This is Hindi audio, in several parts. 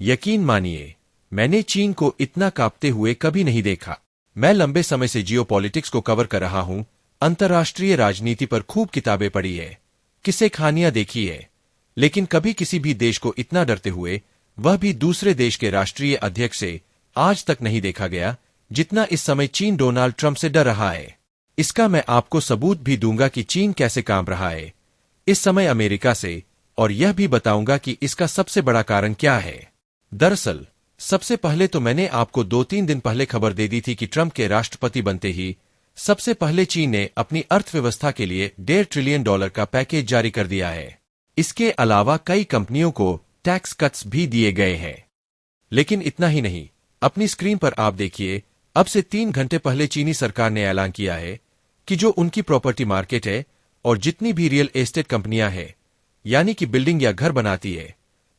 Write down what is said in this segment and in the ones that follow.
यकीन मानिए, मैंने चीन को इतना कांपते हुए कभी नहीं देखा। मैं लंबे समय से जियोपॉलिटिक्स को कवर कर रहा हूं, अंतर्राष्ट्रीय राजनीति पर खूब किताबें पढ़ी है, किस्से कहानियां देखी है, लेकिन कभी किसी भी देश को इतना डरते हुए, वह भी दूसरे देश के राष्ट्रीय अध्यक्ष से, आज तक नहीं देखा गया जितना इस समय चीन डोनाल्ड ट्रंप से डर रहा है। इसका मैं आपको सबूत भी दूंगा कि चीन कैसे कांप रहा है इस समय अमेरिका से, और यह भी बताऊंगा कि इसका सबसे बड़ा कारण क्या है। दरअसल सबसे पहले तो मैंने आपको 2-3 दिन पहले खबर दे दी थी कि ट्रंप के राष्ट्रपति बनते ही सबसे पहले चीन ने अपनी अर्थव्यवस्था के लिए $1.5 ट्रिलियन का पैकेज जारी कर दिया है। इसके अलावा कई कंपनियों को टैक्स कट्स भी दिए गए हैं। लेकिन इतना ही नहीं, अपनी स्क्रीन पर आप देखिए, अब से 3 घंटे पहले चीनी सरकार ने ऐलान किया है कि जो उनकी प्रॉपर्टी मार्केट है और जितनी भी रियल एस्टेट कंपनियां हैं, यानी कि बिल्डिंग या घर बनाती है,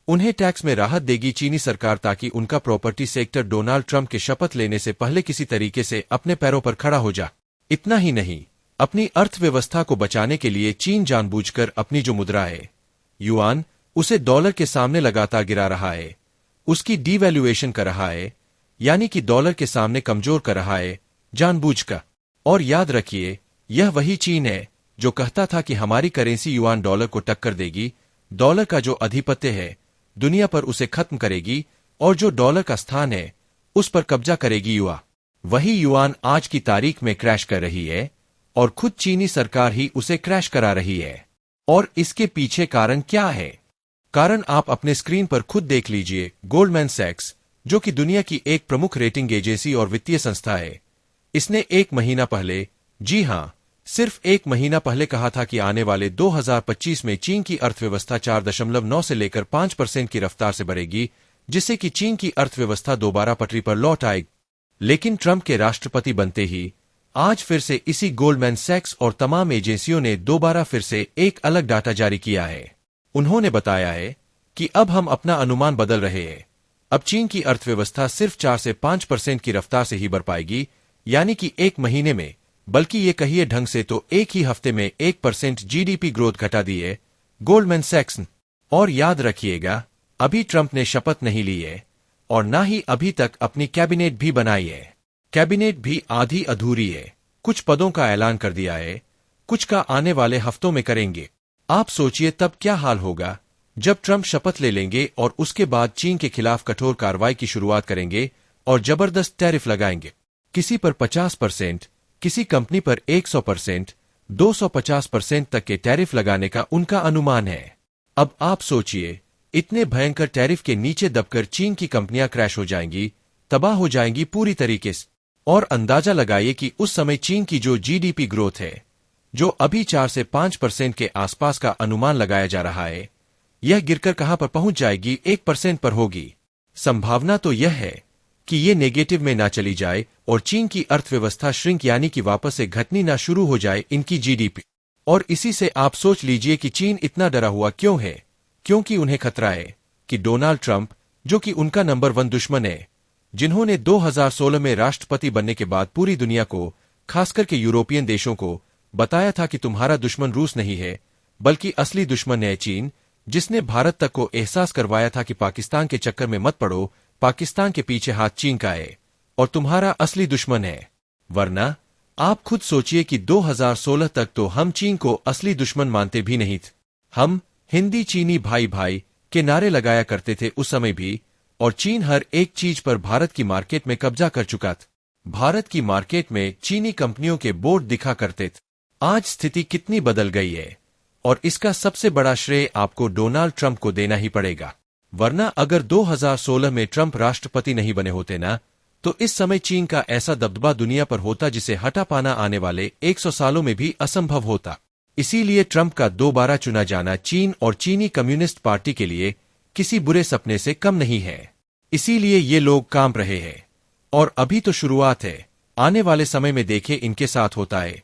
उन्हें टैक्स में राहत देगी चीनी सरकार, ताकि उनका प्रॉपर्टी सेक्टर डोनाल्ड ट्रंप के शपथ लेने से पहले किसी तरीके से अपने पैरों पर खड़ा हो जा। इतना ही नहीं, अपनी अर्थव्यवस्था को बचाने के लिए चीन जानबूझकर अपनी जो मुद्रा है युआन, उसे डॉलर के सामने लगातार गिरा रहा है, उसकी डीवैल्यूएशन कर रहा है, यानी कि डॉलर के सामने कमजोर कर रहा है जानबूझकर। और याद रखिए, यह वही चीन है जो कहता था कि हमारी करेंसी युआन डॉलर को टक्कर देगी, डॉलर का जो अधिपत्य है दुनिया पर उसे खत्म करेगी, और जो डॉलर का स्थान है उस पर कब्जा करेगी युआ। वही युआन आज की तारीख में क्रैश कर रही है, और खुद चीनी सरकार ही उसे क्रैश करा रही है। और इसके पीछे कारण क्या है? कारण आप अपने स्क्रीन पर खुद देख लीजिए। गोल्डमैन सैक्स, जो कि दुनिया की एक प्रमुख रेटिंग एजेंसी और वित्तीय संस्था है, इसने 1 महीना पहले, जी हां, सिर्फ 1 महीना पहले कहा था कि आने वाले 2025 में चीन की अर्थव्यवस्था 4.9 से लेकर 5% की रफ्तार से बढ़ेगी, जिससे कि चीन की अर्थव्यवस्था दोबारा पटरी पर लौट आएगी। लेकिन ट्रंप के राष्ट्रपति बनते ही आज फिर से इसी गोल्डमैन सैक्स और तमाम एजेंसियों ने दोबारा फिर से एक अलग डाटा जारी किया है। उन्होंने बताया है कि अब हम अपना अनुमान बदल रहे हैं। अब चीन की अर्थव्यवस्था सिर्फ 4 से 5% की रफ्तार से ही बढ़ पाएगी, यानी कि 1 महीने में, बल्कि ये कहिए ढंग से तो एक ही हफ्ते में 1% जीडीपी ग्रोथ घटा दी है गोल्डमैन सैक्स। और याद रखिएगा, अभी ट्रंप ने शपथ नहीं ली है, और ना ही अभी तक अपनी कैबिनेट भी बनाई है। कैबिनेट भी आधी अधूरी है, कुछ पदों का ऐलान कर दिया है, कुछ का आने वाले हफ्तों में करेंगे। आप सोचिए तब क्या हाल होगा जब ट्रंप शपथ ले लेंगे और उसके बाद चीन के खिलाफ कठोर कार्रवाई की शुरुआत करेंगे और जबरदस्त टैरिफ लगाएंगे। किसी पर 50%, किसी कंपनी पर 100%, 250% तक के टैरिफ लगाने का उनका अनुमान है। अब आप सोचिए, इतने भयंकर टैरिफ के नीचे दबकर चीन की कंपनियां क्रैश हो जाएंगी, तबाह हो जाएंगी पूरी तरीके से। और अंदाजा लगाइए कि उस समय चीन की जो जीडीपी ग्रोथ है, जो अभी 4 से 5% के आसपास का अनुमान लगाया जा रहा है, यह गिरकर कहां पर पहुंच जाएगी? 1% पर होगी। संभावना तो यह है कि ये नेगेटिव में ना चली जाए और चीन की अर्थव्यवस्था श्रिंक, यानी कि वापस से घटनी ना शुरू हो जाए इनकी जीडीपी। और इसी से आप सोच लीजिए कि चीन इतना डरा हुआ क्यों है? क्योंकि उन्हें खतरा है कि डोनाल्ड ट्रंप, जो कि उनका नंबर 1 दुश्मन है, जिन्होंने 2016 में राष्ट्रपति बनने के बाद पूरी दुनिया को, खासकर के यूरोपियन देशों को, बताया था कि तुम्हारा दुश्मन रूस नहीं है, बल्कि असली दुश्मन है चीन, जिसने भारत तक को एहसास करवाया था कि पाकिस्तान के चक्कर में मत पड़ो, पाकिस्तान के पीछे हाथ चीन का है और तुम्हारा असली दुश्मन है। वरना आप खुद सोचिए कि 2016 तक तो हम चीन को असली दुश्मन मानते भी नहीं थे। हम हिंदी चीनी भाई भाई के नारे लगाया करते थे उस समय भी, और चीन हर एक चीज पर भारत की मार्केट में कब्जा कर चुका था। भारत की मार्केट में चीनी कंपनियों के बोर्ड दिखा करते थे। आज स्थिति कितनी बदल गई है, और इसका सबसे बड़ा श्रेय आपको डोनाल्ड ट्रंप को देना ही पड़ेगा। वरना अगर 2016 में ट्रंप राष्ट्रपति नहीं बने होते ना, तो इस समय चीन का ऐसा दबदबा दुनिया पर होता जिसे हटा पाना आने वाले 100 सालों में भी असंभव होता। इसीलिए ट्रंप का दोबारा चुना जाना चीन और चीनी कम्युनिस्ट पार्टी के लिए किसी बुरे सपने से कम नहीं है। इसीलिए ये लोग कांप रहे हैं, और अभी तो शुरुआत है, आने वाले समय में देखे इनके साथ होता है।